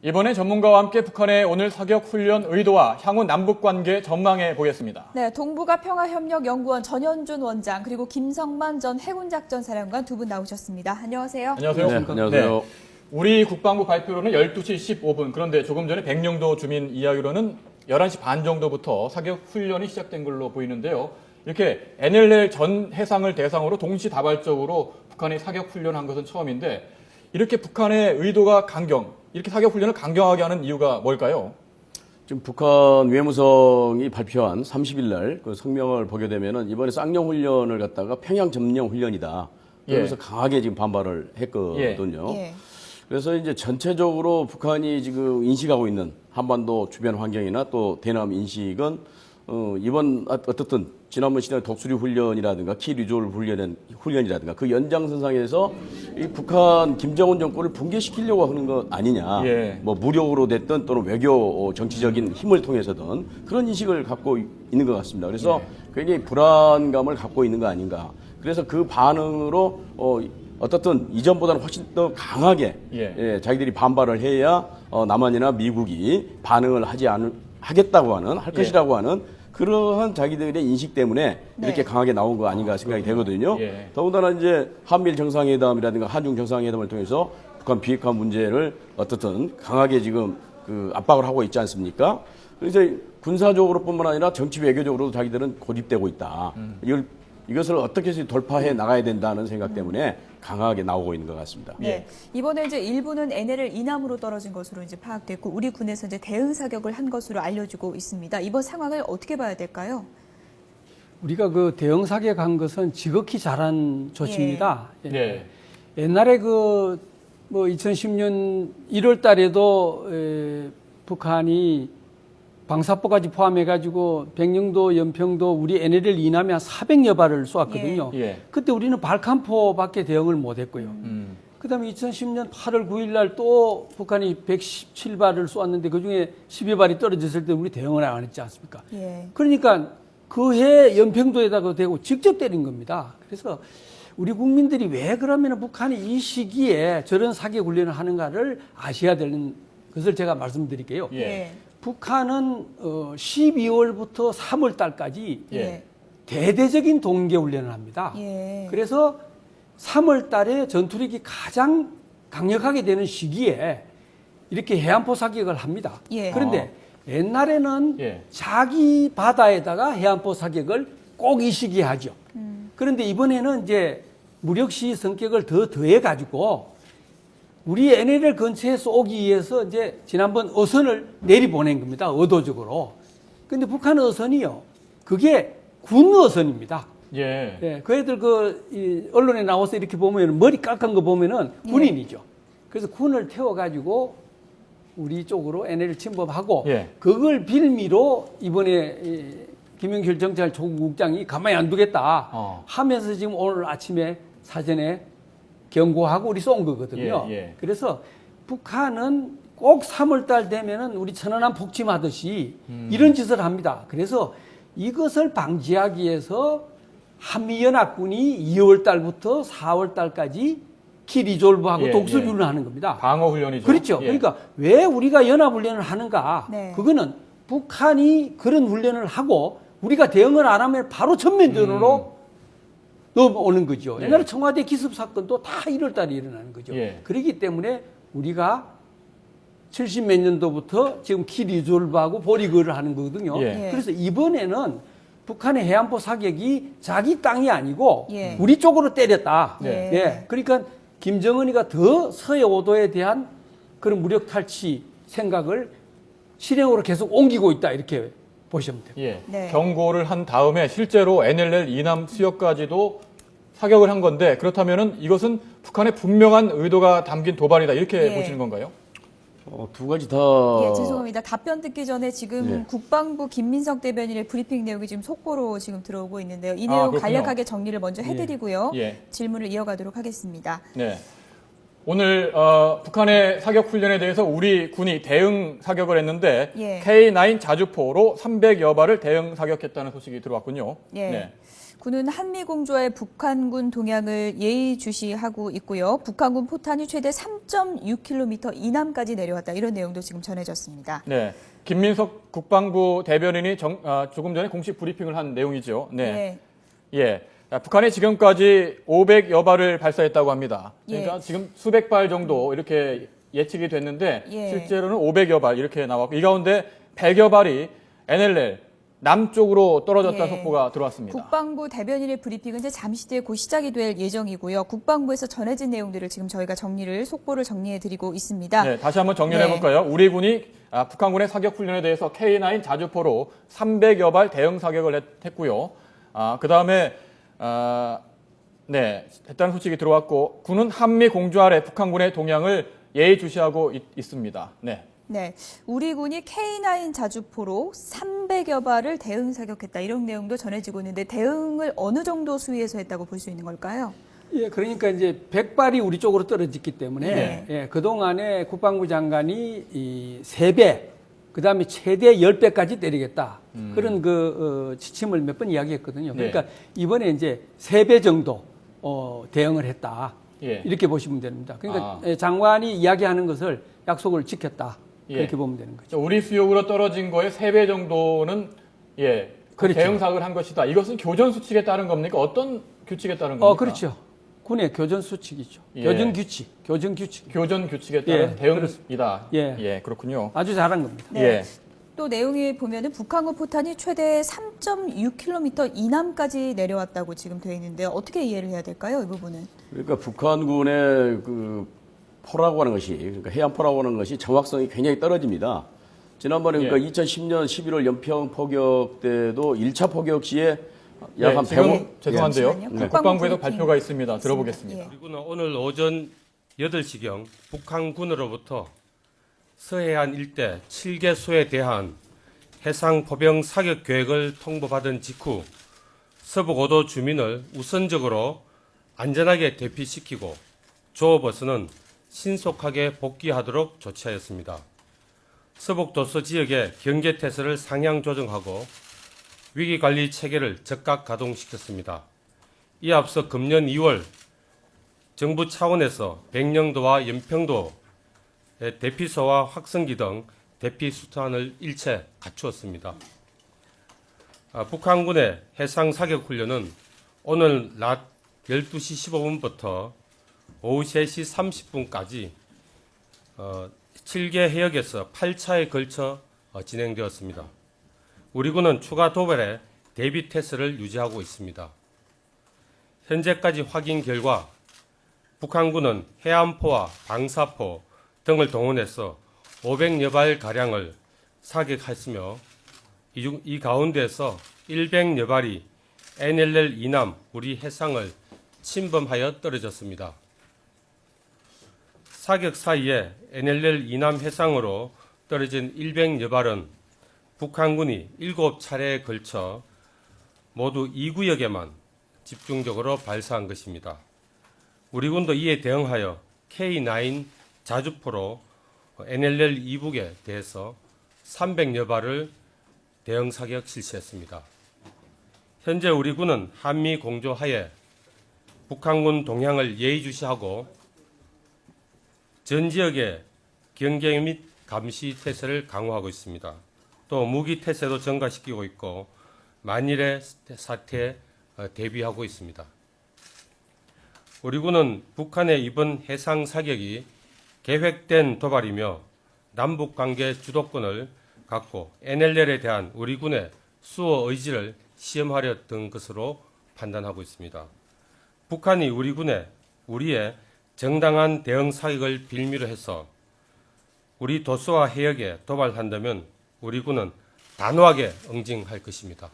이번에 전문가와 함께 북한의 오늘 사격 훈련 의도와 향후 남북 관계 전망해 보겠습니다. 네, 동북아 평화협력연구원 전현준 원장 그리고 김성만 전 해군작전사령관 두 분 나오셨습니다. 안녕하세요. 안녕하세요. 네, 안녕하세요. 우리 국방부 발표로는 12시 15분, 그런데 조금 전에 백령도 주민 이야기로는 11시 반 정도부터 사격 훈련이 시작된 걸로 보이는데요. 이렇게 NLL 전 해상을 대상으로 동시다발적으로 북한이 사격 훈련한 것은 처음인데, 이렇게 북한의 의도가 이렇게 사격 훈련을 강경하게 하는 이유가 뭘까요? 지금 북한 외무성이 발표한 30일 날 그 성명을 보게 되면은 이번에 쌍용 훈련을 갖다가 평양 점령 훈련이다. 그러면서 강하게 지금 반발을 했거든요. 예. 그래서 이제 전체적으로 북한이 지금 인식하고 있는 한반도 주변 환경이나 또 대남 인식은 이번 어떻든 지난번 시대 독수리 훈련이라든가 키 리졸브 훈련이라든가 그 연장선상에서 이 북한 김정은 정권을 붕괴시키려고 하는 것 아니냐. 뭐 무력으로 됐든 또는 외교 정치적인 힘을 통해서든 그런 인식을 갖고 있는 것 같습니다. 그래서 굉장히 불안감을 갖고 있는 거 아닌가. 그래서 그 반응으로 어떻든 이전보다는 훨씬 더 강하게 자기들이 반발을 해야 남한이나 미국이 반응을 하겠다고 할 것이라고 하는 그러한 자기들의 인식 때문에 이렇게 강하게 나온 거 아닌가 생각이 되거든요. 더군다나 이제 한미일 정상회담이라든가 한중 정상회담을 통해서 북한 비핵화 문제를 어떻든 강하게 지금 그 압박을 하고 있지 않습니까? 그래서 군사적으로뿐만 아니라 정치 외교적으로도 자기들은 고립되고 있다. 이것을 어떻게 해서 돌파해 나가야 된다는 생각 때문에 강하게 나오고 있는 것 같습니다. 네. 이번에 이제 일부는 NLL 이남으로 떨어진 것으로 이제 파악됐고 우리 군에서 이제 대응 사격을 한 것으로 알려지고 있습니다. 이번 상황을 어떻게 봐야 될까요? 우리가 그 대응 사격한 것은 지극히 잘한 조치입니다. 예. 옛날에 뭐 2010년 1월 달에도 북한이 방사포까지 포함해가지고 백령도, 연평도, 우리 NLL 이남에 한 400여 발을 쏘았거든요. 그때 우리는 발칸포밖에 대응을 못했고요. 그다음에 2010년 8월 9일 날 또 북한이 117발을 쏘았는데 그중에 10여 발이 떨어졌을 때 우리 대응을 안 했지 않습니까? 그러니까 그 해 연평도에다가 대고 직접 때린 겁니다. 그래서 우리 국민들이 왜 그러면 북한이 이 시기에 저런 사격 훈련을 하는가를 아셔야 되는 것을 제가 말씀드릴게요. 북한은 12월부터 3월 달까지 대대적인 동계 훈련을 합니다. 그래서 3월 달에 전투력이 가장 강력하게 되는 시기에 이렇게 해안포 사격을 합니다. 그런데 옛날에는 자기 바다에다가 해안포 사격을 꼭 이 시기에 하죠. 그런데 이번에는 이제 무력시 성격을 더해가지고 우리 NLL 근처에서 오기 위해서 이제 지난번 어선을 내리보낸 겁니다. 의도적으로. 근데 북한 어선이요. 그게 군 어선입니다. 그 애들 언론에 나와서 이렇게 보면 머리 깎은 거 보면은 군인이죠. 그래서 군을 태워가지고 우리 쪽으로 NLL 침범하고 그걸 빌미로 이번에 김영철 정찰 조국장이 가만히 안 두겠다 하면서 지금 오늘 아침에 사전에 경고하고 우리 쏜 거거든요. 그래서 북한은 꼭 3월 달 되면은 우리 천안함 폭침하듯이 이런 짓을 합니다. 그래서 이것을 방지하기 위해서 한미연합군이 2월 달부터 4월 달까지 키리졸브하고 독수리훈련을 하는 겁니다. 방어 훈련이죠. 그렇죠. 그러니까 왜 우리가 연합훈련을 하는가? 그거는 북한이 그런 훈련을 하고 우리가 대응을 안 하면 바로 전면전으로 넘어오는 거죠. 옛날에 청와대 기습 사건도 다 1월 달에 일어나는 거죠. 그렇기 때문에 우리가 70몇 년도부터 지금 키리졸브하고 보리거를 하는 거거든요. 그래서 이번에는 북한의 해안포 사격이 자기 땅이 아니고 우리 쪽으로 때렸다. 그러니까 김정은이가 더 서해 5도에 대한 그런 무력 탈취 생각을 실행으로 계속 옮기고 있다. 이렇게 보시면 돼요. 경고를 한 다음에 실제로 NLL 이남 수역까지도 사격을 한 건데, 그렇다면은 이것은 북한의 분명한 의도가 담긴 도발이다, 이렇게 보시는 건가요? 두 가지 다. 죄송합니다. 답변 듣기 전에 지금 국방부 김민석 대변인의 브리핑 내용이 지금 속보로 지금 들어오고 있는데요. 이 내용 간략하게 정리를 먼저 해드리고요. 질문을 이어가도록 하겠습니다. 오늘 북한의 사격 훈련에 대해서 우리 군이 대응 사격을 했는데 예. K9 자주포로 300여 발을 대응 사격했다는 소식이 들어왔군요. 예. 네. 군은 한미공조의 북한군 동향을 예의주시하고 있고요. 북한군 포탄이 최대 3.6km 이남까지 내려왔다. 이런 내용도 지금 전해졌습니다. 네. 김민석 국방부 대변인이 조금 전에 공식 브리핑을 한 내용이죠. 네. 예. 예. 북한이 지금까지 500여 발을 발사했다고 합니다. 그러니까 예. 지금 수백 발 정도 이렇게 예측이 됐는데 예. 실제로는 500여 발 이렇게 나왔고 이 가운데 100여 발이 NLL 남쪽으로 떨어졌다는 예. 속보가 들어왔습니다. 국방부 대변인의 브리핑은 이제 잠시 뒤에 곧 시작이 될 예정이고요. 국방부에서 전해진 내용들을 지금 저희가 속보를 정리해드리고 있습니다. 네, 다시 한번 정리를 네. 해볼까요? 우리 군이 북한군의 사격 훈련에 대해서 K9 자주포로 300여 발 대응 사격을 했고요. 그 다음에 했다는 소식이 들어왔고 군은 한미 공조 아래 북한군의 동향을 예의주시하고 있습니다. 네. 네, 우리 군이 K9 자주포로 300여 발을 대응 사격했다. 이런 내용도 전해지고 있는데 대응을 어느 정도 수위에서 했다고 볼 수 있는 걸까요? 예, 그러니까 이제 100발이 우리 쪽으로 떨어졌기 때문에 네. 예, 그동안에 국방부 장관이 이 3배, 그다음에 최대 10배까지 때리겠다. 그런 지침을 몇 번 이야기했거든요. 그러니까 이번에 이제 3배 정도 대응을 했다. 예. 이렇게 보시면 됩니다. 그러니까 장관이 이야기하는 것을 약속을 지켰다. 그렇게 예. 보면 되는 거죠. 우리 수역으로 떨어진 거의 3배 정도는 그렇죠. 대응 사격을 한 것이다. 이것은 교전 수칙에 따른 겁니까? 어떤 규칙에 따른 겁니까? 그렇죠. 군의 교전 수칙이죠. 예. 교전 규칙. 교전 규칙에 따른 예, 대응이다. 예. 그렇군요. 아주 잘한 겁니다. 네. 예. 또 내용에 보면은 북한군 포탄이 최대 3.6km 이남까지 내려왔다고 지금 되어 있는데요. 어떻게 이해를 해야 될까요? 이 부분은? 그러니까 북한군의 포라고 하는 것이, 그러니까 해안포라고 하는 것이 정확성이 굉장히 떨어집니다. 지난번에 그러니까 2010년 11월 연평 포격 때도 1차 포격 시에 약 한 지금 100억 죄송한데요. 잠시만요. 국방부에서 브리핑 발표가 있습니다. 들어보겠습니다. 예. 그리고는 오늘 오전 8시경 북한군으로부터 서해안 일대 7개소에 대한 해상 포병 사격 계획을 통보받은 직후 서북5도 주민을 우선적으로 안전하게 대피시키고 조업버스는 신속하게 복귀하도록 조치하였습니다. 서북도서 지역의 경계태세를 상향 조정하고 위기관리 체계를 즉각 가동시켰습니다. 이에 앞서 금년 2월 정부 차원에서 백령도와 연평도의 대피소와 확성기 등 대피 수단을 일체 갖추었습니다. 북한군의 해상 사격 훈련은 오늘 낮 12시 15분부터 오후 3시 30분까지 7개 해역에서 8차에 걸쳐 진행되었습니다. 우리 군은 추가 도발에 대비 태세를 유지하고 있습니다. 현재까지 확인 결과 북한군은 해안포와 방사포 등을 동원해서 500여 발 가량을 사격했으며 이 가운데서 100여 발이 NLL 이남 우리 해상을 침범하여 떨어졌습니다. 사격 사이에 NLL 이남 해상으로 떨어진 100여 발은 북한군이 7차례에 걸쳐 모두 2구역에만 집중적으로 발사한 것입니다. 우리 군도 이에 대응하여 K9 자주포로 NLL 이북에 대해서 300여 발을 대응 사격 실시했습니다. 현재 우리 군은 한미 공조 하에 북한군 동향을 예의주시하고 전 지역의 경계 및 감시 태세를 강화하고 있습니다. 또 무기 태세도 증가시키고 있고 만일의 사태에 대비하고 있습니다. 우리 군은 북한의 이번 해상 사격이 계획된 도발이며 남북관계 주도권을 갖고 NLL에 대한 우리 군의 수호 의지를 시험하려 든 것으로 판단하고 있습니다. 북한이 우리의 정당한 대응 사격을 빌미로 해서 우리 도서와 해역에 도발한다면 우리 군은 단호하게 응징할 것입니다.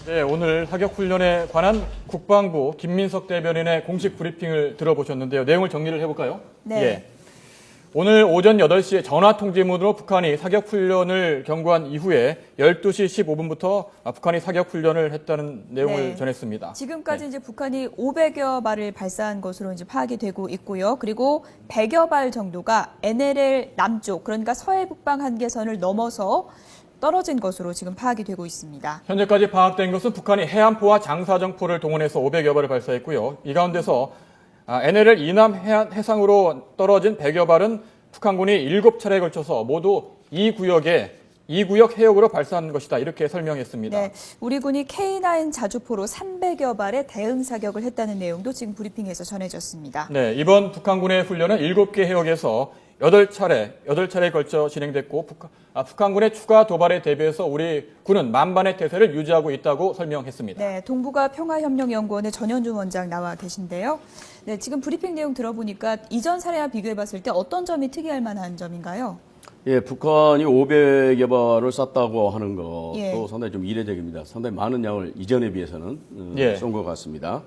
네, 오늘 사격 훈련에 관한 국방부 김민석 대변인의 공식 브리핑을 들어보셨는데요. 내용을 정리를 해볼까요? 네. 오늘 오전 8시에 전화 통지문으로 북한이 사격 훈련을 경고한 이후에 12시 15분부터 북한이 사격 훈련을 했다는 내용을 네. 전했습니다. 지금까지 이제 북한이 500여 발을 발사한 것으로 이제 파악이 되고 있고요. 그리고 100여 발 정도가 NLL 남쪽, 그러니까 서해 북방 한계선을 넘어서 떨어진 것으로 지금 파악이 되고 있습니다. 현재까지 파악된 것은 북한이 해안포와 장사정포를 동원해서 500여 발을 발사했고요. 이 가운데서 NLL 이남 해상으로 떨어진 100여 발은 북한군이 7차례에 걸쳐서 모두 이 구역 해역으로 발사한 것이다. 이렇게 설명했습니다. 네, 우리 군이 K9 자주포로 300여 발의 대응 사격을 했다는 내용도 지금 브리핑에서 전해졌습니다. 네, 이번 북한군의 훈련은 7개 해역에서 8차례에 걸쳐 진행됐고 북한군의 추가 도발에 대비해서 우리 군은 만반의 태세를 유지하고 있다고 설명했습니다. 네, 동북아 평화협력연구원의 전현준 원장 나와 계신데요. 네, 지금 브리핑 내용 들어보니까 이전 사례와 비교해봤을 때 어떤 점이 특이할 만한 점인가요? 예, 북한이 500여 발을 쐈다고 하는 것도 예. 상당히 좀 이례적입니다. 상당히 많은 양을 이전에 비해서는 예. 쏜 것 같습니다.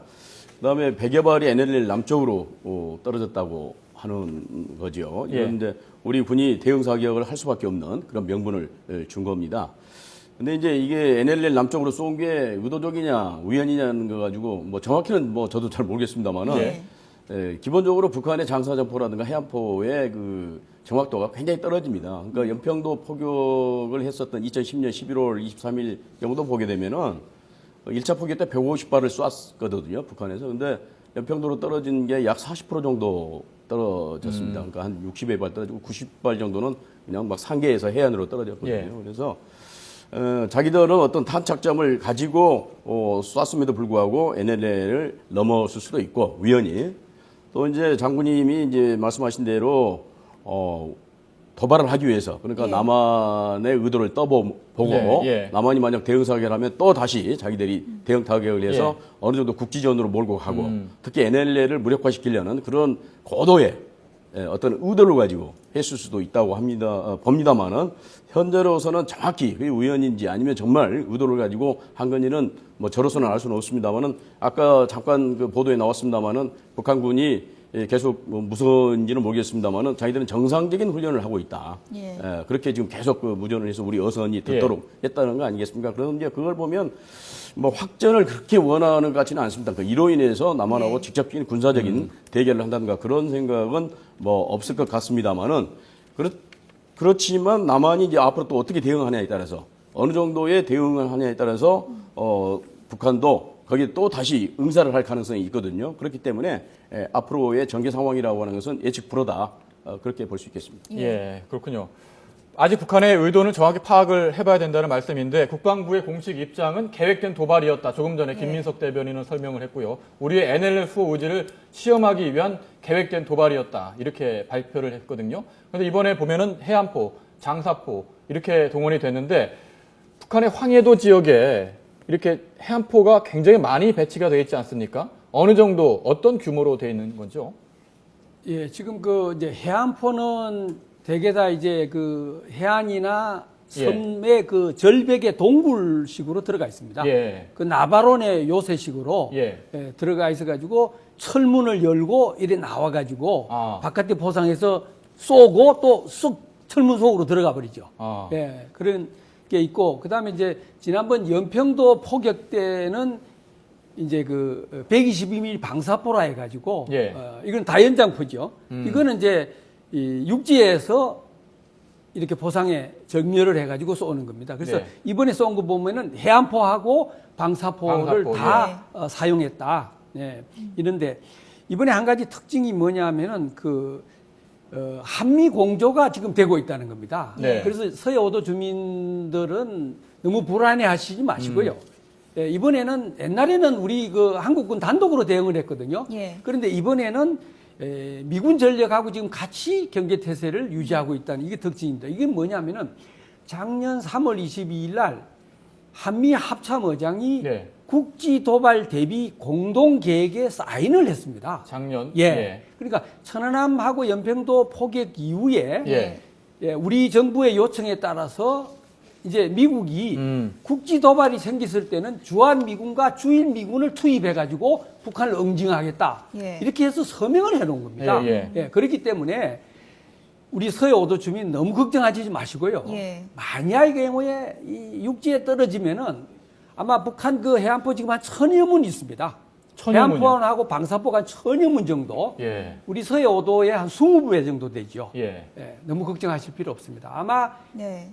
그다음에 100여 발이 NLL 남쪽으로 떨어졌다고 하는 거죠. 예. 그런데 우리 군이 대응 사격을 할 수밖에 없는 그런 명분을 준 겁니다. 근데 이제 이게 NLL 남쪽으로 쏜 게 의도적이냐 우연이냐는 거 가지고 뭐 정확히는 뭐 저도 잘 모르겠습니다만은 네. 기본적으로 북한의 장사정포라든가 해안포의 그 정확도가 굉장히 떨어집니다. 그러니까 연평도 포격을 했었던 2010년 11월 23일 정도 보게 되면은 1차 포격 때 150발을 쐈거든요, 북한에서. 근데 연평도로 떨어진 게 약 40% 정도 떨어졌습니다. 그러니까 한 60여 발 떨어지고 90발 정도는 그냥 막 상계에서 해안으로 떨어졌거든요. 예. 그래서 자기들은 어떤 탄착점을 가지고 쐈음에도 불구하고 NLL을 넘었을 수도 있고 우연히 또 이제 장군님이 이제 말씀하신 대로 도발을 하기 위해서 그러니까 예. 남한의 의도를 보고 예. 남한이 만약 대응 사격을 하면 또 다시 자기들이 대응 타격을 해서 어느 정도 국지전으로 몰고 가고 특히 NLL을 무력화시키려는 그런 고도의 어떤 의도를 가지고 했을 수도 있다고 합니다. 봅니다만은 현재로서는 정확히 그게 우연인지 아니면 정말 의도를 가지고 한 건지는 뭐 저로서는 알 수는 없습니다만은 아까 잠깐 그 보도에 나왔습니다만은 북한군이 계속 뭐 무서운지는 모르겠습니다만은 자기들은 정상적인 훈련을 하고 있다. 예. 그렇게 지금 계속 그 무전을 해서 우리 어선이 듣도록 했다는 거 아니겠습니까? 그런데 그걸 보면 뭐 확전을 그렇게 원하는 것 같지는 않습니다. 그 이로 인해서 남한하고 네. 직접적인 군사적인 대결을 한다든가 그런 생각은 뭐 없을 것 같습니다만은 그렇지만 남한이 이제 앞으로 또 어떻게 대응하냐에 따라서 어느 정도의 대응을 하냐에 따라서 북한도 거기에 또 다시 응사를 할 가능성이 있거든요. 그렇기 때문에 앞으로의 전개 상황이라고 하는 것은 예측 불허다. 그렇게 볼 수 있겠습니다. 예, 그렇군요. 아직 북한의 의도는 정확히 파악을 해봐야 된다는 말씀인데 국방부의 공식 입장은 계획된 도발이었다. 조금 전에 김민석 대변인은 설명을 했고요. 우리의 NLL 수호 의지를 시험하기 위한 계획된 도발이었다. 이렇게 발표를 했거든요. 그런데 이번에 보면은 해안포, 장사포 이렇게 동원이 됐는데 북한의 황해도 지역에 이렇게 해안포가 굉장히 많이 배치가 되어 있지 않습니까? 어느 정도 어떤 규모로 되어 있는 거죠? 예, 지금 그 이제 해안포는 대개 다 이제 그 해안이나 섬의 그 절벽의 동굴식으로 들어가 있습니다. 예. 그 나바론의 요새식으로 예. 들어가 있어 가지고 철문을 열고 이래 나와 가지고 바깥에 포상해서 쏘고 또 쑥 철문 속으로 들어가 버리죠. 예, 그런 게 있고 그다음에 이제 지난번 연평도 포격 때는 이제 그 122mm 방사포라 해가지고 이건 다연장포죠. 이거는 이제 이 육지에서 이렇게 포상에 정렬을 해가지고 쏘는 겁니다. 그래서 이번에 쏜 거 보면은 해안포하고 방사포를 다 사용했다. 네. 이런데 이번에 한 가지 특징이 뭐냐면은 그 한미 공조가 지금 되고 있다는 겁니다. 그래서 서해 오도 주민들은 너무 불안해하시지 마시고요. 이번에는 옛날에는 우리 그 한국군 단독으로 대응을 했거든요. 그런데 이번에는 미군 전력하고 지금 같이 경계 태세를 유지하고 있다는 이게 특징입니다. 이게 뭐냐면은 작년 3월 22일 날 한미 합참의장이 국지 도발 대비 공동 계획에 사인을 했습니다. 작년. 그러니까 천안함하고 연평도 포격 이후에 우리 정부의 요청에 따라서 이제 미국이 국지 도발이 생겼을 때는 주한 미군과 주일 미군을 투입해 가지고 북한을 응징하겠다. 이렇게 해서 서명을 해 놓은 겁니다. 그렇기 때문에 우리 서해 5도 주민 너무 걱정하지 마시고요. 예. 만약의 경우에 이 육지에 떨어지면은 아마 북한 그 해안포 지금 한 1000여 문 있습니다. 천여 문이요? 해안포하고 방사포가 한 1000여 문 정도. 예. 우리 서해 5도의 한 20배 정도 되죠. 예. 예, 너무 걱정하실 필요 없습니다. 아마 네.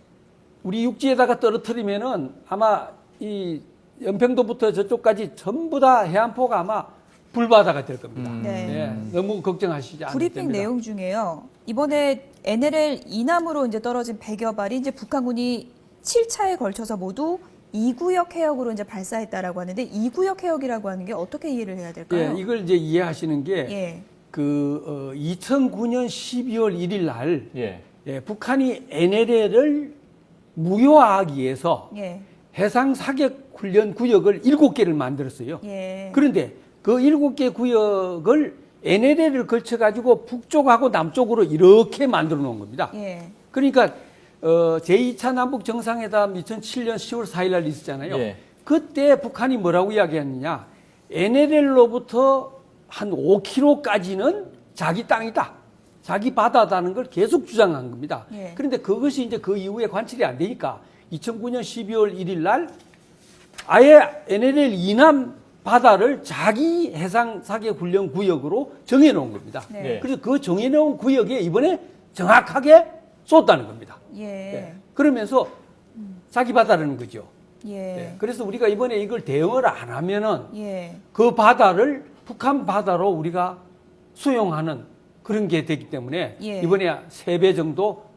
우리 육지에다가 떨어뜨리면은 아마 이 연평도부터 저쪽까지 전부 다 해안포가 아마 불바다가 될 겁니다. 네. 예, 너무 걱정하시지 않으셔도 브리핑 됩니다. 내용 중에요. 이번에 NLL 이남으로 이제 떨어진 100여 발이 이제 북한군이 7차에 걸쳐서 모두 2구역 해역으로 이제 발사했다라고 하는데 2구역 해역이라고 하는 게 어떻게 이해를 해야 될까요? 예, 이걸 이제 이해하시는 게 예. 2009년 12월 1일 날 예. 예, 북한이 NLL을 무효화하기 위해서 예. 해상 사격 훈련 구역을 7개를 만들었어요. 예. 그런데 그 7개 구역을 NLL을 걸쳐 가지고 북쪽하고 남쪽으로 이렇게 만들어 놓은 겁니다. 예. 그러니까 제2차 남북 정상회담 2007년 10월 4일 날 있었잖아요. 예. 그때 북한이 뭐라고 이야기했느냐? NLL로부터 한 5km까지는 자기 땅이다. 자기 바다다는 걸 계속 주장한 겁니다. 예. 그런데 그것이 이제 그 이후에 관철이 안 되니까 2009년 12월 1일 날 아예 NLL 이남 바다를 자기 해상 사격 훈련 구역으로 정해 놓은 겁니다. 네. 네. 그래서 그 정해 놓은 구역에 이번에 정확하게 쏟다는 겁니다. 예. 예. 그러면서 자기 바다라는 거죠. 예. 예. 그래서 우리가 이번에 이걸 대응을 안 하면은 예. 그 바다를 북한 바다로 우리가 수용하는 그런 게 되기 때문에 예. 이번에 3배 정도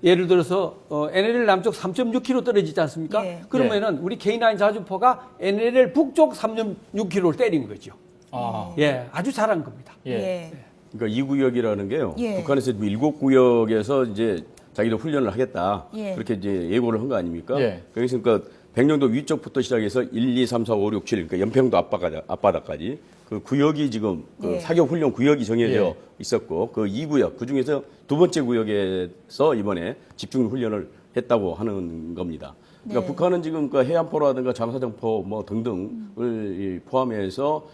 예를 들어서 NLL 남쪽 3.6km 떨어지지 않습니까? 예. 그러면은 우리 K9 자주포가 NLL 북쪽 3.6km를 때린 거죠. 아. 예, 아주 잘한 겁니다. 예. 예. 그러니까 2구역이라는 게요. 예. 북한에서 7구역에서 이제 자기도 훈련을 하겠다. 예. 그렇게 이제 예고를 한 거 아닙니까? 예. 그래서 그러니까 백령도 위쪽부터 시작해서 1, 2, 3, 4, 5, 6, 7 그러니까 연평도 앞바다까지 그 구역이 지금 그 예. 사격 훈련 구역이 정해져 예. 있었고 그 2구역 그 중에서 두 번째 구역에서 이번에 집중 훈련을 했다고 하는 겁니다. 그러니까 네. 북한은 지금 그 해안포라든가 잠사정포 뭐 등등을 포함해서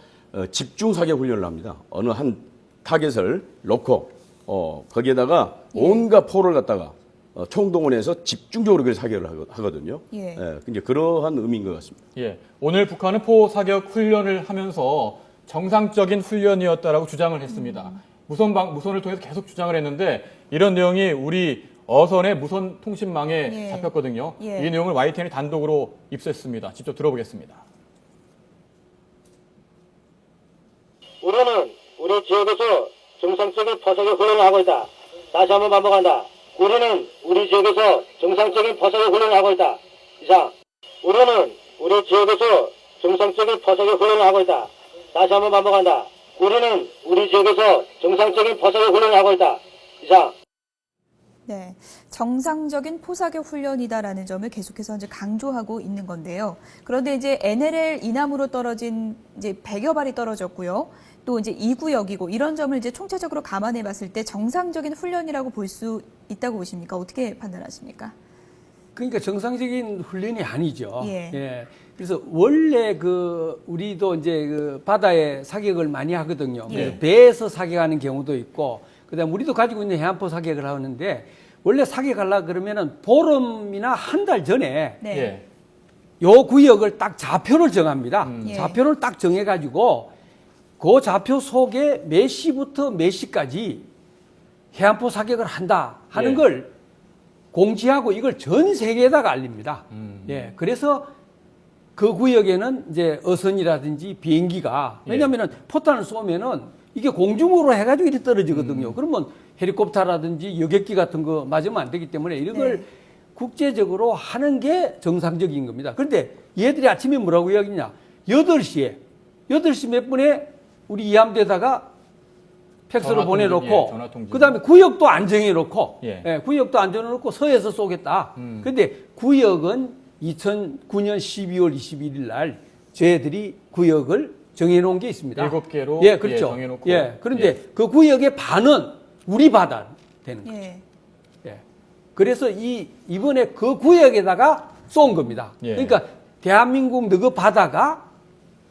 집중 사격 훈련을 합니다. 어느 한 타겟을 놓고 거기에다가 온갖 포를 갖다가 총동원해서 집중적으로 그 사격을 하거든요. 예. 이제 그러한 의미인 것 같습니다. 예. 오늘 북한은 포 사격 훈련을 하면서 정상적인 훈련이었다라고 주장을 했습니다. 무선을 통해서 계속 주장을 했는데 이런 내용이 우리 어선의 무선 통신망에 예. 잡혔거든요. 예. 이 내용을 YTN이 단독으로 입수했습니다. 직접 들어보겠습니다. 우리는 우리 지역에서 정상적인 포사격 훈련을 하고 있다. 다시 한번 반복한다. 우리는 우리 지역에서 정상적인 포사격 훈련을 하고 있다. 이상. 우리는 우리 지역에서 정상적인 포사격 훈련을 하고 있다. 다시 한번 반복한다. 우리는 우리 지역에서 정상적인 포사격 훈련을 하고 있다. 이상. 네, 정상적인 포사격 훈련이다라는 점을 계속해서 이제 강조하고 있는 건데요. 그런데 이제 NLL 이남으로 떨어진 이제 100여 발이 떨어졌고요. 또 이제 2구역이고 이런 점을 이제 총체적으로 감안해 봤을 때 정상적인 훈련이라고 볼 수 있다고 보십니까? 어떻게 판단하십니까? 그러니까 정상적인 훈련이 아니죠. 예. 그래서 원래 우리도 이제 바다에 사격을 많이 하거든요. 예. 그래서 배에서 사격하는 경우도 있고, 그다음 우리도 가지고 있는 해안포 사격을 하는데 원래 사격하려 그러면은 보름이나 한 달 전에 네. 예. 요 구역을 딱 좌표를 정합니다. 예. 좌표를 딱 정해가지고 그 좌표 속에 몇 시부터 몇 시까지 해안포 사격을 한다 하는 예. 걸 공지하고 이걸 전 세계에다가 알립니다. 예, 그래서 그 구역에는 이제 어선이라든지 비행기가 왜냐하면은 포탄을 쏘면은 이게 공중으로 해가지고 이렇게 떨어지거든요. 그러면 헬리콥터라든지 여객기 같은 거 맞으면 안 되기 때문에 이런 걸 네. 국제적으로 하는 게 정상적인 겁니다. 그런데 얘들이 아침에 뭐라고 이야기냐? 8시 몇 분에 우리 이함대에다가 팩스로 전화 통지, 보내놓고 예, 전화 통지. 그다음에 구역도 안 정해놓고 예. 구역도 안 정해놓고 서해에서 쏘겠다. 그런데 구역은 2009년 12월 21일 날 저희들이 구역을 정해놓은 게 있습니다. 7개로 예, 그렇죠. 정해놓고. 예, 그런데 예. 그 구역의 반은 우리 바다 되는 거예요. 예. 예. 그래서 이번에 그 구역에다가 쏜 겁니다. 예. 그러니까 대한민국 너그 바다가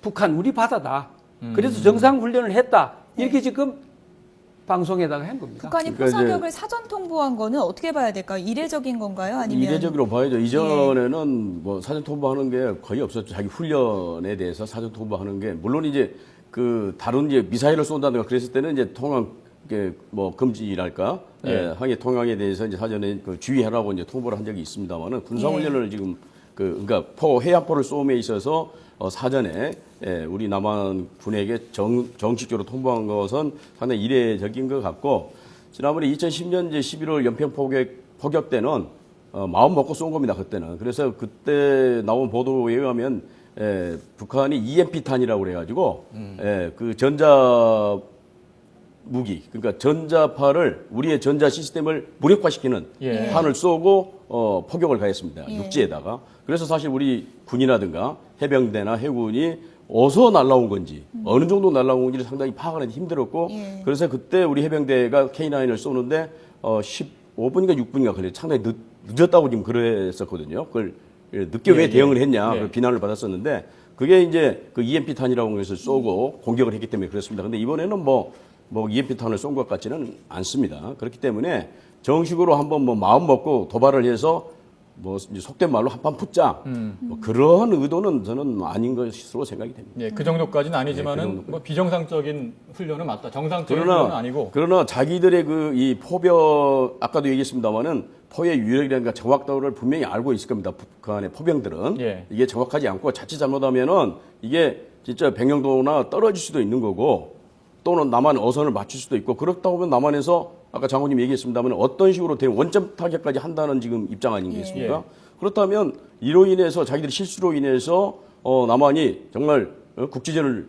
북한 우리 바다다. 그래서 정상 훈련을 했다. 이렇게 지금 방송에다가 한 겁니다. 북한이 그러니까 포사격을 사전 통보한 거는 어떻게 봐야 될까요? 이례적인 건가요? 아니면 이례적으로 봐야죠. 이전에는 뭐 사전 통보하는 게 거의 없었죠. 자기 훈련에 대해서 사전 통보하는 게 물론 이제 그 다른 이제 미사일을 쏜다든가 그랬을 때는 이제 통항 뭐 금지랄까 항해 통항에 대해서 이제 사전에 그 주의하라고 이제 통보를 한 적이 있습니다만은 군사 훈련을 지금 그러니까 해안포를 쏘음에 있어서 사전에 우리 남한 군에게 정식적으로 통보한 것은 상당히 이례적인 것 같고 지난번에 2010년 이제 11월 연평 포격 때는 마음 먹고 쏜 겁니다. 그때는. 그래서 그때 나온 보도에 의하면 북한이 EMP탄이라고 그래가지고 그 전자 무기, 그러니까 전자파를 우리의 전자 시스템을 무력화시키는 탄을 쏘고 포격을 가했습니다. 육지에다가. 그래서 사실 우리 군이라든가 해병대나 해군이 어디서 날라온 건지 어느 정도 날라온 건지를 상당히 파악하는 데 힘들었고 그래서 그때 우리 해병대가 K9을 쏘는데 15분인가 6분인가 걸려 상당히 늦었다고 지금 그랬었거든요. 그걸 늦게 왜 대응을 했냐 그 비난을 받았었는데 그게 이제 그 EMP탄이라고 하는 것을 쏘고 공격을 했기 때문에 그렇습니다. 근데 이번에는 뭐 EMP탄을 쏜 것 같지는 않습니다. 그렇기 때문에 정식으로 한번 뭐 마음 먹고 도발을 해서 뭐 이제 속된 말로 한판 붙자 뭐 그런 의도는 저는 아닌 것으로 생각이 됩니다. 예, 그 정도까지는 아니지만은 뭐 비정상적인 훈련은 맞다. 정상적인 훈련은 아니고. 그러나 자기들의 그 이 포병 아까도 얘기했습니다만은 포의 유력이라든가 정확도를 분명히 알고 있을 겁니다. 북한의 포병들은 이게 정확하지 않고 자칫 잘못하면은 이게 진짜 백령도나 떨어질 수도 있는 거고 또는 남한 어선을 맞출 수도 있고 그렇다 보면 남한에서 아까 장군님 얘기했습니다만 어떤 식으로 된 원점 타격까지 한다는 지금 입장 아니겠습니까? 그렇다면 이로 인해서 자기들이 실수로 인해서 남한이 정말 국지전을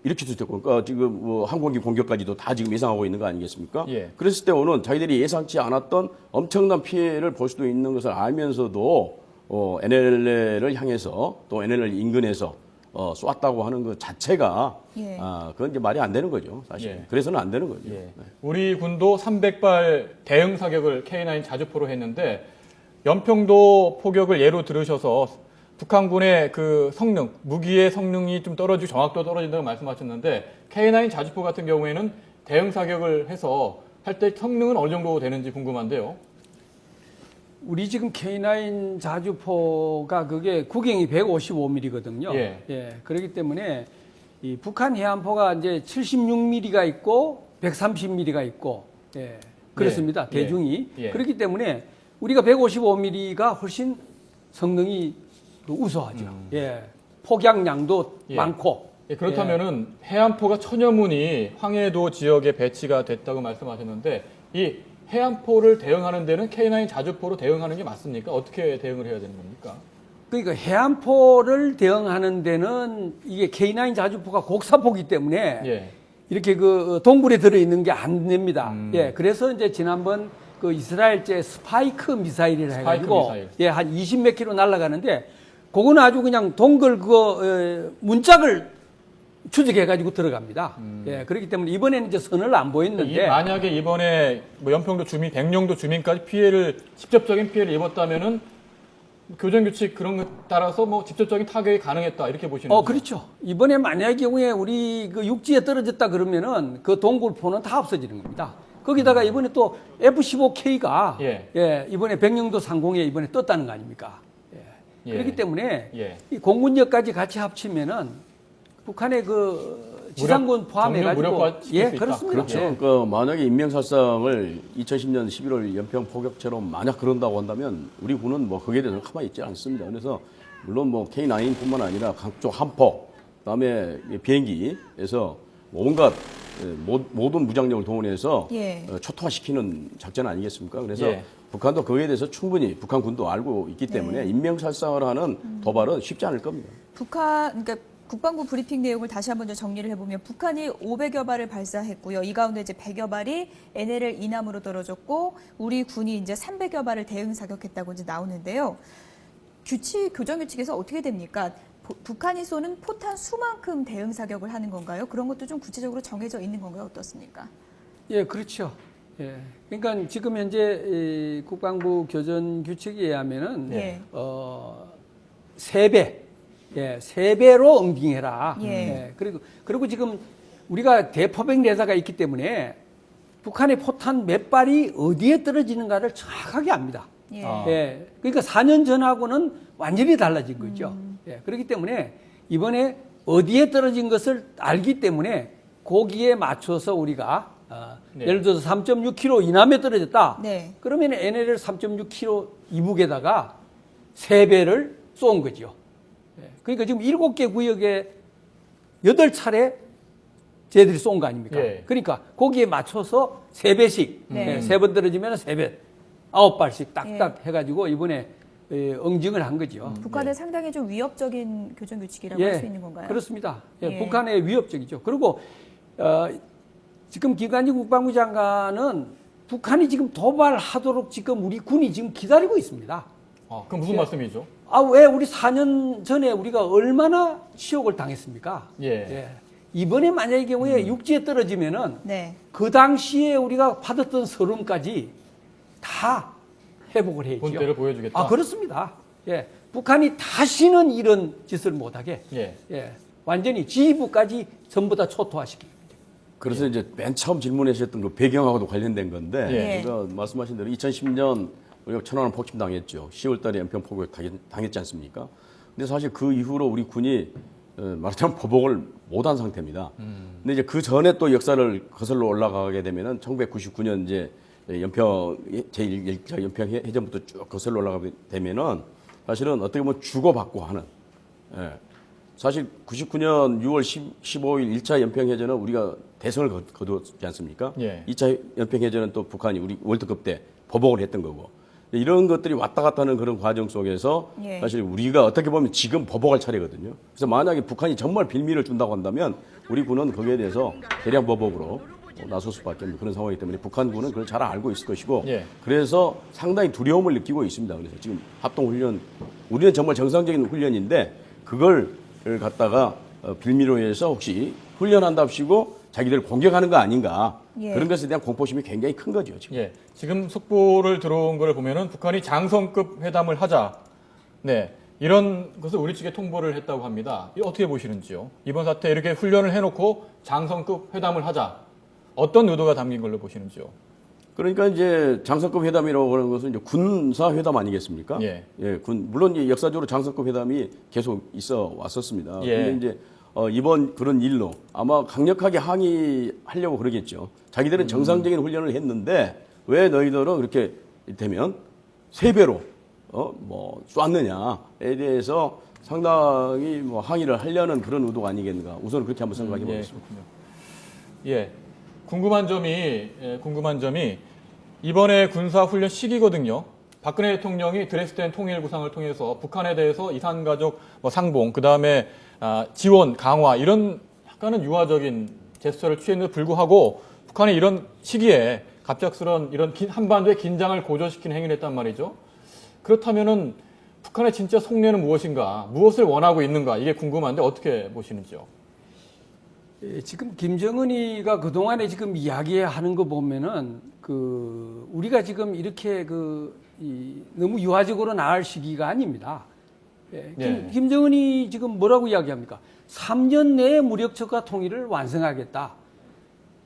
일으킬 수 있고 그러니까 지금 뭐 항공기 공격까지도 다 지금 예상하고 있는 거 아니겠습니까? 그랬을 때 오는 자기들이 예상치 않았던 엄청난 피해를 볼 수도 있는 것을 알면서도 NLL을 향해서 또 NLL 인근에서 쏘았다고 하는 것 자체가 그건 이제 말이 안 되는 거죠, 사실. 그래서는 안 되는 거죠. 우리 군도 300발 대응 사격을 K9 자주포로 했는데 연평도 포격을 예로 들으셔서 북한군의 그 성능, 무기의 성능이 좀 떨어지고 정확도가 떨어진다고 말씀하셨는데 K9 자주포 같은 경우에는 대응 사격을 해서 할 때 성능은 어느 정도 되는지 궁금한데요. 우리 지금 K9 자주포가 그게 구경이 155mm거든요. 그렇기 때문에 이 북한 해안포가 이제 76mm가 있고 130mm가 있고 그렇습니다. 대중이. 그렇기 때문에 우리가 155mm가 훨씬 성능이 우수하죠. 폭약량도 많고. 그렇다면은 해안포가 천여 문이 황해도 지역에 배치가 됐다고 말씀하셨는데 이 해안포를 대응하는 데는 K9 자주포로 대응하는 게 맞습니까? 어떻게 대응을 해야 되는 겁니까? 그러니까 해안포를 대응하는 데는 이게 K9 자주포가 곡사포기 때문에 이렇게 그 동굴에 들어있는 게 안 됩니다. 그래서 이제 지난번 그 이스라엘제 스파이크 미사일이라 해가지고 한 20몇 킬로 날아가는데 그거는 아주 그냥 동굴 문짝을 추적해가지고 들어갑니다. 그렇기 때문에 이번에는 이제 선을 안 보였는데. 만약에 이번에 뭐 연평도 주민, 백령도 주민까지 직접적인 피해를 입었다면은 교정규칙 그런 것 따라서 뭐 직접적인 타격이 가능했다 이렇게 보시는 거죠? 그렇죠. 이번에 만약의 경우에 우리 그 육지에 떨어졌다 그러면은 그 동굴포는 다 없어지는 겁니다. 거기다가 이번에 또 F-15K가 이번에 백령도 상공에 이번에 떴다는 거 아닙니까? 그렇기 때문에 이 공군력까지 같이 합치면은 북한의 그 지상군 포함해가지고 그렇습니다. 그렇죠. 그 만약에 인명살상을 2010년 11월 연평 포격처럼 만약 그런다고 한다면 우리 군은 뭐 거기에 대해서 가만히 있지 않습니다. 그래서 물론 뭐 K9뿐만 아니라 각종 함포, 그다음에 비행기에서 온갖 모든 무장력을 동원해서 초토화시키는 작전 아니겠습니까? 그래서 북한도 거기에 대해서 충분히 북한 군도 알고 있기 때문에 인명살상을 하는 도발은 쉽지 않을 겁니다. 그러니까 국방부 브리핑 내용을 다시 한번 정리를 해보면 북한이 500여 발을 발사했고요. 이 가운데 이제 100여 발이 NLL 이남으로 떨어졌고 우리 군이 이제 300여 발을 대응 사격했다고 이제 나오는데요. 교정규칙에서 어떻게 됩니까? 북한이 쏘는 포탄 수만큼 대응 사격을 하는 건가요? 그런 것도 좀 구체적으로 정해져 있는 건가요? 어떻습니까? 그렇죠. 그러니까 지금 현재 국방부 교전규칙에 의하면은 3배. 3배로 응징해라. 그리고 지금 우리가 대포병 레다가 있기 때문에 북한의 포탄 몇 발이 어디에 떨어지는가를 정확하게 압니다. 예. 아. 예. 그러니까 4년 전하고는 완전히 달라진 거죠. 예. 그렇기 때문에 이번에 어디에 떨어진 것을 알기 때문에 거기에 맞춰서 우리가 네. 예를 들어서 3.6km 이남에 떨어졌다. 네. 그러면 NLL 3.6km 이북에다가 3배를 쏜 거죠. 예. 그러니까 지금 7개 구역에 8차례 쟤들이 쏜 거 아닙니까? 예. 그러니까 거기에 맞춰서 3배씩, 네. 3번 떨어지면 3배, 9발씩 딱딱 예. 해가지고 이번에 응징을 한 거죠. 북한은 상당히 좀 위협적인 교전 규칙이라고 할 수 있는 건가요? 그렇습니다. 예, 예. 북한의 위협적이죠. 그리고 지금 김관진 국방부 장관은 북한이 지금 도발하도록 지금 우리 군이 지금 기다리고 있습니다. 아, 그럼 무슨 말씀이죠? 왜 우리 4년 전에 우리가 얼마나 치욕을 당했습니까? 예. 이번에 만약의 경우에 육지에 떨어지면은 네. 그 당시에 우리가 받았던 서름까지 다 회복을 해야죠. 본때를 보여주겠다. 그렇습니다. 예. 북한이 다시는 이런 짓을 못하게 예. 완전히 지휘부까지 전부 다 초토화시킵니다. 그래서 이제 맨 처음 질문하셨던 그 배경하고도 관련된 건데, 예. 우리가 말씀하신 대로 2010년 우리가 천안함 폭침 당했죠. 10월 달에 연평 포격 당했지 않습니까? 근데 사실 그 이후로 우리 군이 말하자면 보복을 못한 상태입니다. 근데 이제 그 전에 또 역사를 거슬러 올라가게 되면은 1999년 이제 연평 제1차 연평 해전부터 쭉 거슬러 올라가게 되면은 사실은 어떻게 보면 주고받고 하는, 사실 99년 6월 15일 1차 연평해전은 우리가 대성을 거두었지 않습니까? 예. 2차 연평해전은 또 북한이 우리 월드컵 때 보복을 했던 거고, 이런 것들이 왔다 갔다 하는 그런 과정 속에서 예. 사실 우리가 어떻게 보면 지금 보복할 차례거든요. 그래서 만약에 북한이 정말 빌미를 준다고 한다면 우리 군은 거기에 대해서 대량 보복으로 나설 수밖에 없는 그런 상황이기 때문에 북한군은 그걸 잘 알고 있을 것이고, 예. 그래서 상당히 두려움을 느끼고 있습니다. 그래서 지금 합동훈련, 우리는 정말 정상적인 훈련인데 그걸 갖다가 빌미로 해서 혹시 훈련한답시고 자기들 공격하는 거 아닌가, 예. 그런 것에 대한 공포심이 굉장히 큰 거죠. 지금. 예. 지금 속보를 들어온 걸 보면은 북한이 장성급 회담을 하자. 네. 이런 것을 우리 측에 통보를 했다고 합니다. 이거 어떻게 보시는지요? 이번 사태 이렇게 훈련을 해놓고 장성급 회담을 하자. 어떤 의도가 담긴 걸로 보시는지요? 그러니까 이제 장성급 회담이라고 하는 것은 이제 군사 회담 아니겠습니까? 예. 물론 이제 역사적으로 장성급 회담이 계속 있어 왔었습니다. 예. 근데 이제 이번 그런 일로 아마 강력하게 항의하려고 그러겠죠. 자기들은 정상적인 훈련을 했는데 왜 너희들은 그렇게 되면 3배로 쐈느냐에 대해서 상당히 항의를 하려는 그런 의도가 아니겠는가. 우선 그렇게 한번 생각해 보겠습니다. 예. 궁금한 점이 이번에 군사 훈련 시기거든요. 박근혜 대통령이 드레스덴 통일 구상을 통해서 북한에 대해서 이산가족 상봉, 그 다음에 지원 강화 이런 약간은 유화적인 제스처를 취했는데 불구하고 북한이 이런 시기에 갑작스런 이런 한반도의 긴장을 고조시키는 행위를 했단 말이죠. 그렇다면은 북한의 진짜 속내는 무엇인가, 무엇을 원하고 있는가 이게 궁금한데 어떻게 보시는지요? 지금 김정은이가 그동안에 지금 이야기하는 거 보면은 우리가 지금 이렇게 너무 유화적으로 나갈 시기가 아닙니다. 네. 김정은이 지금 뭐라고 이야기합니까? 3년 내에 무력처가 통일을 완성하겠다.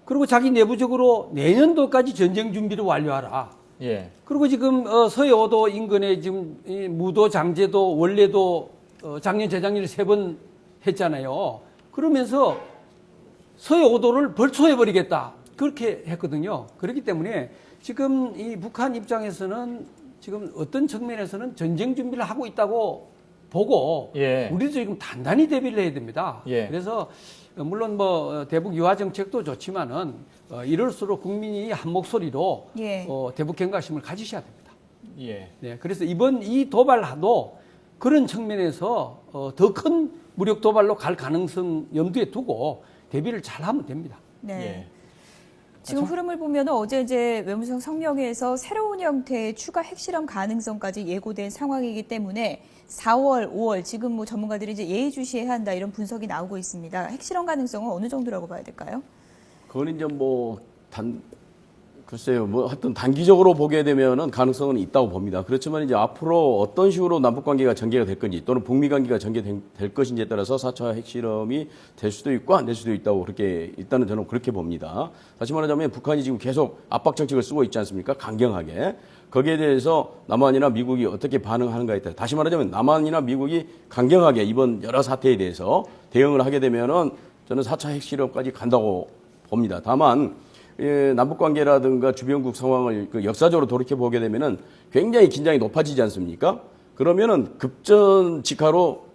그리고 자기 내부적으로 내년도까지 전쟁 준비를 완료하라. 예. 그리고 지금 서해오도 인근에 지금 무도, 장제도, 원래도 작년, 재작년에 3번 했잖아요. 그러면서 서해오도를 벌초해버리겠다. 그렇게 했거든요. 그렇기 때문에 지금 이 북한 입장에서는 지금 어떤 측면에서는 전쟁 준비를 하고 있다고 보고 예. 우리도 지금 단단히 대비를 해야 됩니다. 예. 그래서 물론 대북 유화 정책도 좋지만은 이럴수록 국민이 한 목소리로 예. 대북 경각심을 가지셔야 됩니다. 예. 네, 그래서 이번 이 도발도 그런 측면에서 더 큰 무력 도발로 갈 가능성 염두에 두고 대비를 잘하면 됩니다. 네. 예. 지금 흐름을 보면 어제 이제 외무성 성명회에서 새로운 형태의 추가 핵실험 가능성까지 예고된 상황이기 때문에 4월, 5월 지금 전문가들이 이제 예의주시해야 한다 이런 분석이 나오고 있습니다. 핵실험 가능성은 어느 정도라고 봐야 될까요? 그건 이제 글쎄요, 뭐 하여튼 단기적으로 보게 되면은 가능성은 있다고 봅니다. 그렇지만 이제 앞으로 어떤 식으로 남북 관계가 전개가 될 건지 또는 북미 관계가 전개될 것인지에 따라서 4차 핵실험이 될 수도 있고 안 될 수도 있다고 그렇게 일단은 저는 그렇게 봅니다. 다시 말하자면 북한이 지금 계속 압박 정책을 쓰고 있지 않습니까? 강경하게. 거기에 대해서 남한이나 미국이 어떻게 반응하는가에 따라 다시 말하자면 남한이나 미국이 강경하게 이번 여러 사태에 대해서 대응을 하게 되면은 저는 4차 핵실험까지 간다고 봅니다. 다만 남북 관계라든가 주변국 상황을 역사적으로 돌이켜 보게 되면은 굉장히 긴장이 높아지지 않습니까? 그러면은 급전직하로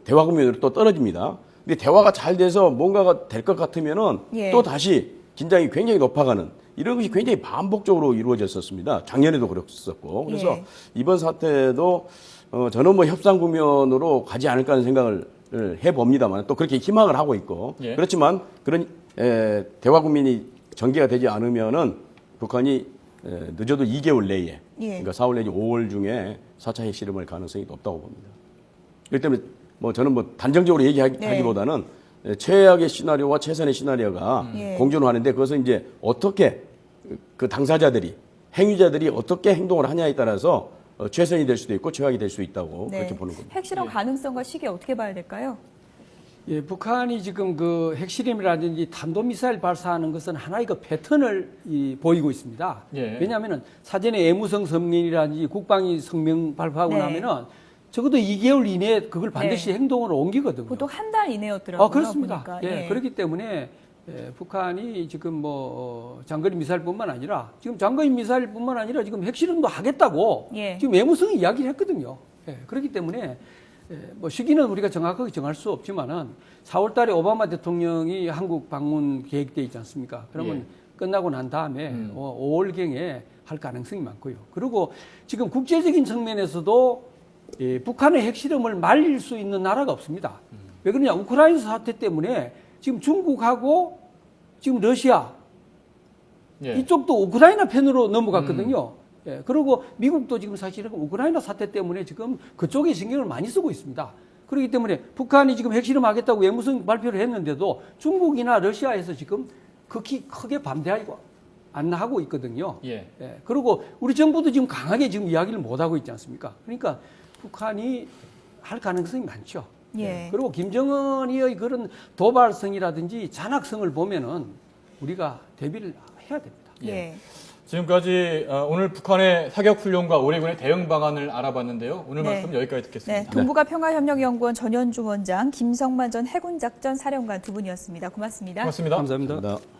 대화 국면으로 또 떨어집니다. 근데 대화가 잘 돼서 뭔가가 될 것 같으면은 예. 또 다시 긴장이 굉장히 높아가는 이런 것이 굉장히 반복적으로 이루어졌었습니다. 작년에도 그랬었고. 그래서 예. 이번 사태도 저는 뭐 협상 국면으로 가지 않을까 하는 생각을 해봅니다만 또 그렇게 희망을 하고 있고. 예. 그렇지만 그런 대화 국면이 전개가 되지 않으면은 북한이 늦어도 2개월 내에 예. 그러니까 4월 내지 5월 중에 4차 핵실험할 가능성이 높다고 봅니다. 그렇기 때문에 뭐 저는 뭐 단정적으로 얘기하기보다는 최악의 시나리오와 최선의 시나리오가 예. 공존하는데 그것은 이제 어떻게 그 당사자들이 행위자들이 어떻게 행동을 하냐에 따라서 최선이 될 수도 있고 최악이 될 수 있다고 네. 그렇게 보는 겁니다. 핵실험 가능성과 시기 어떻게 봐야 될까요? 예, 북한이 지금 그 핵실험이라든지 탄도미사일 발사하는 것은 하나의 그 패턴을 보이고 있습니다. 예. 왜냐하면은 사전에 애무성 성명이라든지 국방위 성명 발표하고 네. 나면은 적어도 2개월 이내에 그걸 반드시 네. 행동으로 옮기거든요. 보통 한 달 이내였더라고요. 그렇습니다. 보니까. 예, 그렇기 때문에 북한이 지금 뭐 장거리 미사일뿐만 아니라 지금 장거리 미사일뿐만 아니라 지금 핵실험도 하겠다고 예. 지금 애무성이 이야기를 했거든요. 예, 그렇기 때문에 뭐 시기는 우리가 정확하게 정할 수 없지만은 4월 달에 오바마 대통령이 한국 방문 계획돼 있지 않습니까? 그러면 예. 끝나고 난 다음에 5월경에 할 가능성이 많고요. 그리고 지금 국제적인 측면에서도 북한의 핵실험을 말릴 수 있는 나라가 없습니다. 왜 그러냐? 우크라이나 사태 때문에 지금 중국하고 지금 러시아 예. 이쪽도 우크라이나 편으로 넘어갔거든요. 예, 그리고 미국도 지금 사실은 우크라이나 사태 때문에 지금 그쪽에 신경을 많이 쓰고 있습니다. 그렇기 때문에 북한이 지금 핵실험하겠다고 외무성 발표를 했는데도 중국이나 러시아에서 지금 극히 크게 반대하고 안 하고 있거든요. 예. 예, 그리고 우리 정부도 지금 강하게 지금 이야기를 못 하고 있지 않습니까? 그러니까 북한이 할 가능성이 많죠. 예. 그리고 김정은의 그런 도발성이라든지 잔악성을 보면은 우리가 대비를 해야 됩니다. 예. 지금까지 오늘 북한의 사격 훈련과 오래군의 대응 방안을 알아봤는데요. 오늘 네. 말씀 여기까지 듣겠습니다. 네, 동북아 평화협력연구원 전현주 원장, 김성만 전 해군작전사령관 두 분이었습니다. 고맙습니다. 고맙습니다. 감사합니다. 감사합니다.